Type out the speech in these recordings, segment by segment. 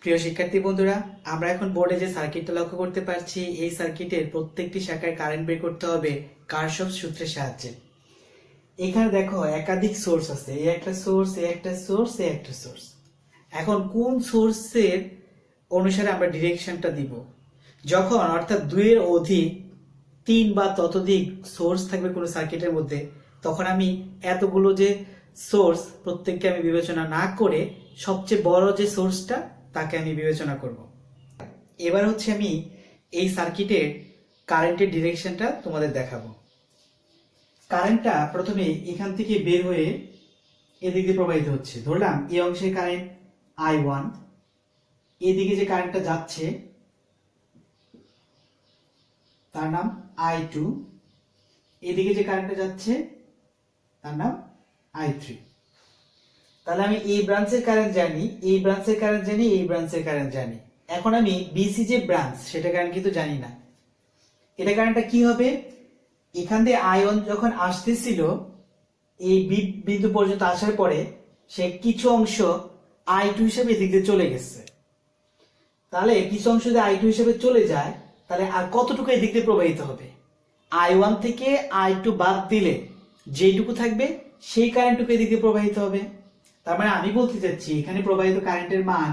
প্রিয় শিক্ষার্থী বন্ধুরা, আমরা এখন বোর্ডে যে সার্কিটটা লক্ষ্য করতে পারছি, এই সার্কিটের প্রত্যেকটি শাখায় কারেন্ট বের করতে হবে কারশফ সূত্রের সাহায্যে। এখানে দেখো একাধিক সোর্স আছে, এই একটা সোর্স, এই একটা সোর্স, এই একটা সোর্স। এখন কোন সোর্সের অনুসারে আমরা ডিরেকশনটা দিব? যখন অর্থাৎ দুইয়ের অধিক, তিন বা ততোধিক সোর্স থাকবে কোনো সার্কিটের মধ্যে, তখন আমি এতগুলো যে সোর্স প্রত্যেককে আমি বিবেচনা না করে সবচেয়ে বড় যে সোর্সটা তাকে আমি বিবেচনা করব। এবার হচ্ছে আমি এই সার্কিটের কারেন্টের ডিরেকশনটা তোমাদের দেখাবো। কারেন্টটা প্রথমে এখান থেকে বের হয়ে এদিকে প্রবাহিত হচ্ছে। ধরলাম এই অংশের কারেন্ট I1, এদিকে যে কারেন্টটা যাচ্ছে তার নাম I2, এদিকে যে কারেন্টটা যাচ্ছে তার নাম I3। তাহলে আমি এই ব্রাঞ্চের কারেন্ট জানি, এই ব্রাঞ্চের কারেন্ট জানি, এই ব্রাঞ্চের কারেন্ট জানি। এখন আমি বিসি যে ব্রাঞ্চ সেটা কারেন্ট কিন্তু জানি না। এটা কারেন্টটা কি হবে? এখান দিয়ে I1 যখন আসতেছিল এই বিন্দু পর্যন্ত আসার পরে সে কিছু অংশ I2 হিসেবে এদিক দিয়ে চলে গেছে। তাহলে কিছু অংশ যদি I2 হিসেবে চলে যায়, তাহলে আর কতটুকু এদিক দিয়ে প্রবাহিত হবে? I1 থেকে I2 বাদ দিলে যেটুকু থাকবে সেই কারেন্টটুকু এদিক দিয়ে প্রবাহিত হবে। তার মানে আমি বলতে চাচ্ছি এখানে প্রবাহিত কারেন্টের মান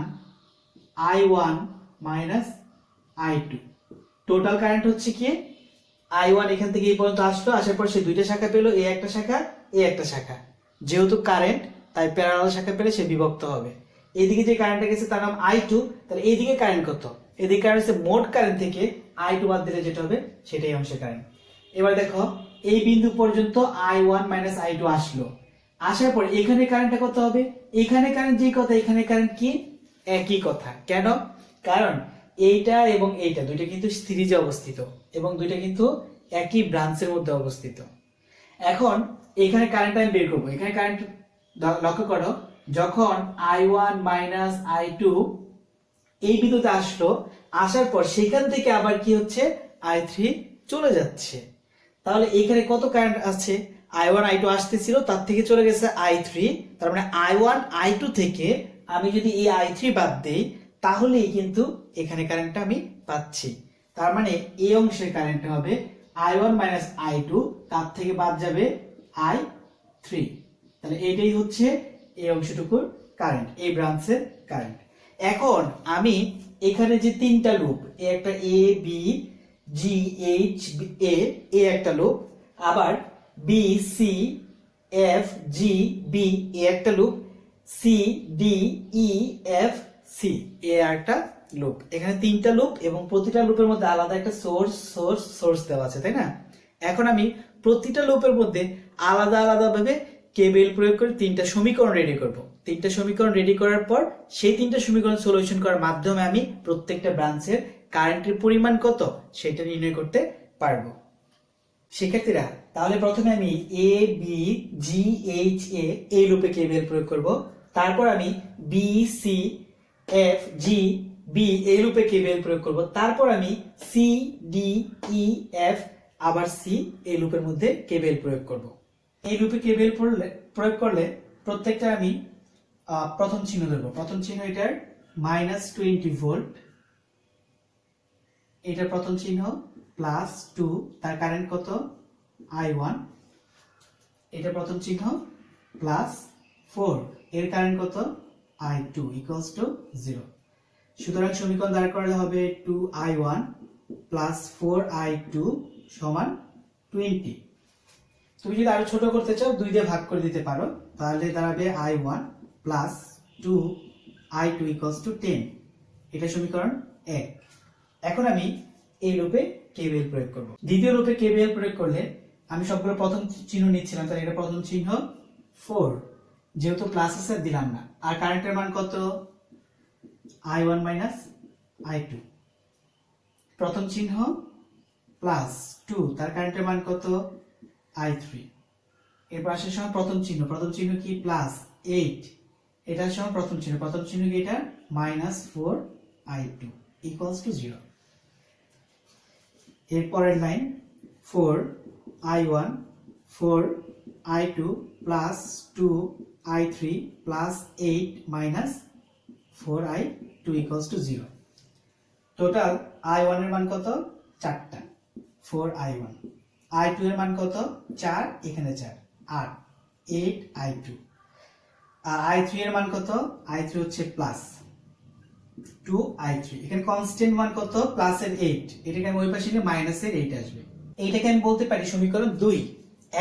I1 minus I2। Total current হচ্ছে কি? I1 এখান থেকে এই পর্যন্ত আসলো, আসার পর সে দুইটা শাখা পেলো, এই একটা শাখা, এই একটা শাখা। যেহেতু কারেন্ট তাই প্যারালাল শাখা পেলে সে বিভক্ত হবে। এইদিকে যে কারেন্টটা গেছে তার নাম I2, তাহলে এইদিকে কারেন্ট কত? এদিকে কারেন্ট হচ্ছে মোট কারেন্ট থেকে I2 বাদ দিলে যেটা হবে সেটাই অংশের কারেন্ট। এবার দেখো এই বিন্দু পর্যন্ত I1 মাইনাস I2 আসলো, আসার পর এখানে কারেন্টটা কত হবে? এখানে কারেন্ট যেই কথা, এখানে কারেন্ট কি? একই কথা। কেন? কারণ এইটা এবং এইটা দুইটা কিন্তু সিরিজে অবস্থিত এবং দুইটা কিন্তু একই ব্রাঞ্চের মধ্যে অবস্থিত। এখন এখানে কারেন্ট আমি বের করবো। এখানে কারেন্ট লক্ষ্য করো, যখন I1 মাইনাস I2 এই বিন্দুতে আসলো, আসার পর সেখান থেকে আবার কি হচ্ছে? I3 চলে যাচ্ছে। তাহলে এখানে কত কারেন্ট আছে? I1 I2 আসতেছিল, তার থেকে চলে গেছে I3। তার মানে I1 I2 থেকে আমি যদি এই I3 বাদ দেই তাহলেই কিন্তু এখানে কারেন্টটা আমি পাচ্ছি। তার মানে এই অংশের কারেন্ট হবে I1 মাইনাস I2, তার থেকে বাদ যাবে I3। তাহলে এইটাই হচ্ছে এই অংশটুকুর কারেন্ট, এই ব্রাঞ্চের কারেন্ট। এখন আমি এখানে যে তিনটা লুপ, একটা A B G H A, এ একটা লুপ, আবার B C F G B, এ একটা loop, C D E F C, এ একটা লুপ। এখানে তিনটা লুপ এবং প্রতিটা লুপের মধ্যে আলাদা একটা সোর্স দেওয়া আছে, তাই না? এখন আমি প্রতিটা লুপের মধ্যে আলাদা আলাদা ভাবে কেভিএল প্রয়োগ করে তিনটা সমীকরণ রেডি করব। তিনটা সমীকরণ রেডি করার পর সেই তিনটা সমীকরণ সলিউশন করার মাধ্যমে আমি প্রত্যেকটা ব্রাঞ্চের কারেন্টের পরিমাণ কত সেটা নির্ণয় করতে পারবো। শিক্ষার্থীরা, তাহলে প্রথমে আমি A B G H A এই লুপে কেভিএল প্রয়োগ করব। তারপর আমি B C F G B এই লুপে কেভিএল প্রয়োগ করব। তারপর আমি C D E F আবার C এই লুপের মধ্যে কেভিএল প্রয়োগ করব। এই লুপে কেভিএল প্রয়োগ করলে প্রত্যেকটা আমি প্রথম চিহ্ন ধরবো। প্রথম চিহ্ন এটার -20 ভোল্ট, এটার প্রথম চিহ্ন +2, তার কারেন্ট কত? I1। এটা প্রথম চিহ্ন +4, এর কারেন্ট কত? I2 equals to 0। সুতরাং সমীকরণ দ্বারা করলে হবে 2I1 + 4I2 সমান 20। তুমি যদি আরো ছোট করতে চাও 2 দিয়ে ভাগ করে দিতে পারো, তাহলে দাঁড়াবে I1 + 2I2 ইকুয়ালস টু 10। এটা সমীকরণ 1। এখন আমি এই লুপে কেভিএল প্রয়োগ করব। দ্বিতীয় লুপে কেভিএল প্রয়োগ করলে আমি সবগুলো প্রথম চিহ্ন নিচ্ছিলাম, তাহলে এটা প্রথম চিহ্ন 4, যেহেতু প্লাস আছে দিলাম না। আর কারেন্টের মান কত? I1 minus I2। প্রথম চিহ্ন +2, তার কারেন্টের মান কত? I3। এর পাশের সময় প্রথম চিহ্ন কি? +8, এটার সময় প্রথম চিহ্ন কি? এটা -4I2 ইকুয়ালস টু 0। এর পরের line 4I1 4I2 + 2I3 + 8 - 4I2 2 equals to 0। Total I1 এর মান কত? 4টা, 4I1। I2 এর মান কত? 4, এখানে 4, 8, 8I2। আর I3 এর মান কত? I3 হচ্ছে প্লাস 2I3। এখানে কনস্ট্যান্ট মান কত? প্লাস এর 8, এটাকে আমি ওই পাশে নিয়ে মাইনাস এর 8 আসবে। এইটাকে আমি বলতে পারি সমীকরণ 2।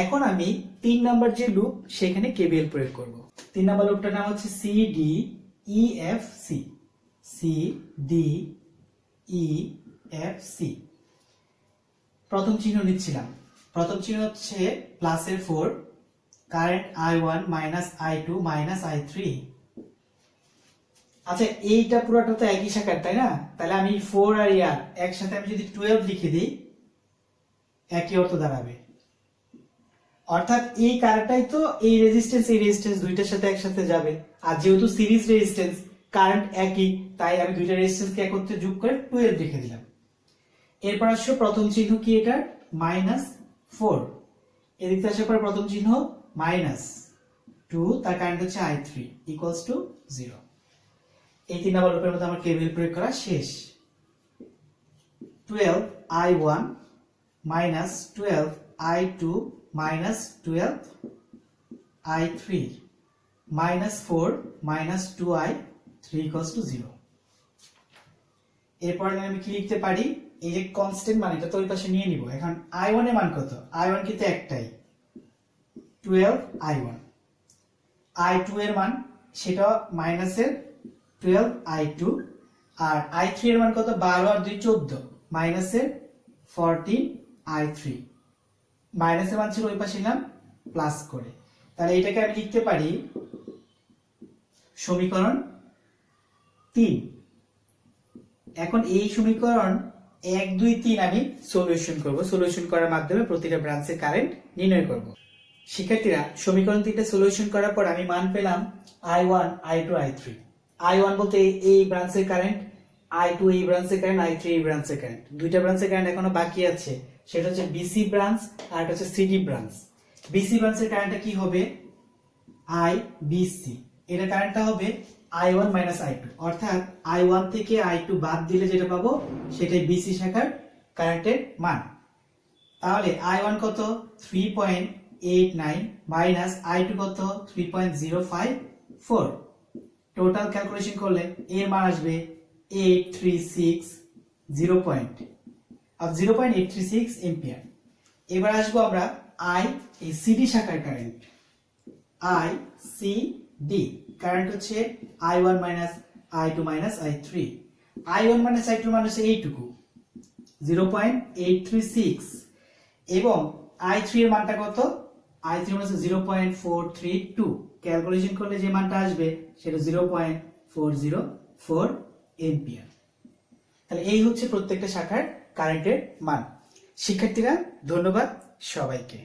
এখন আমি 3 নাম্বার যে লুপ সেখানে KVL প্রয়োগ করব। 3 নাম্বার লুপটার নাম হচ্ছে CDEFC। CDEFC। প্রথম চিহ্ন নিচ্ছিলাম। প্রথম চিহ্ন হচ্ছে প্লাস এর 4, current I1 minus I2 minus I3। আচ্ছা, এইটা পুরোটা তো একই শাখার, তাই না? তাহলে আমি 4 আর ইয়ার একসাথে আমি যদি 12 লিখে দিই, একই অর্থ দাঁড়াবে। অর্থাৎ এই কারেন্টটাই তো এই রেজিস্ট্যান্স দুইটার সাথে একসাথে যাবে। আর যেহেতু সিরিজ রেজিস্ট্যান্স, কারেন্ট একই, তাই আমি দুইটা রেজিস্ট্যান্সকে একত্রে যোগ করে 12 লিখে দিলাম। এরপর আসছে প্রথম চিহ্ন কি এটা? মাইনাস 4। এদিকে আসার পর প্রথম চিহ্ন মাইনাস 2, তার কারেন্ট হচ্ছে I3 ইকুয়ালস টু 0। এই 3 নাম্বার লুপের মধ্যে আমার KVL প্রয়োগ করা শেষ। 12I1 minus 12I2 minus 12I3 minus 4 minus 2I3 equals to 0। এরপর আমি কি লিখতে পারি? এই যে কনস্ট্যান্ট মান, এটা তো ওই পাশে নিয়ে নিব। এখন I1 এর মান কত? I1 কিন্তু একটাই, 12I1। I2 এর মান সেটা মাইনাসের 12I2। আর I3 এর মান কত? 12 আর 2 14, মাইনাসের 14I3। মাইনাসের মান ছিল ওই পাশে নিলাম প্লাস করে। তাহলে এটাকে আমি লিখতে পারি সমীকরণ 3। এখন এই সমীকরণ 1, 2, 3 আমি সলিউশন করব। সলিউশন করার মাধ্যমে প্রতিটা ব্রাঞ্চের কারেন্ট নির্ণয় করব। শিক্ষার্থীরা, সমীকরণ 3টা সলিউশন করার পর আমি মান পেলাম I1, I2, I3। I1 বলতে এই ব্রাঞ্চের কারেন্ট, I2 এই ব্রাঞ্চের কারেন্ট, I3 এই ব্রাঞ্চের কারেন্ট। দুইটা ব্রাঞ্চের কারেন্ট এখনো বাকি আছে, সেটা হচ্ছে BC ব্রাঞ্চ আর এটা হচ্ছে CD ব্রাঞ্চ। BC ব্রাঞ্চের কারেন্টটা কি হবে? IBC। এটা কারেন্টটা হবে I1 মাইনাস I2, অর্থাৎ I1 থেকে I2 বাদ দিলে যেটা পাবো সেটাই BC শাখার কারেন্টের মান। তাহলে I1 কত? 3.89 মাইনাস I2 কত? 3.054। টোটাল ক্যালকুলেশন করলে এর মান আসবে 0.836 এম্পিয়ার। এবার আসবো আমরা এই CD শাখার কারেন্ট। ICD কারেন্ট হচ্ছে I1 minus I2 minus I3। I1 minus I2 মান হচ্ছে এইটুকু, 0.836। এবং I3 এর মানটা কত? I3 মান হচ্ছে 0.432। ক্যালকুলেশন করলে যে মানটা আসবে সেটা 0.404 এম্পিয়ার। তাহলে এই হচ্ছে প্রত্যেকটা শাখার কারেন্টের মান। শিক্ষার্থীরা, ধন্যবাদ সবাইকে।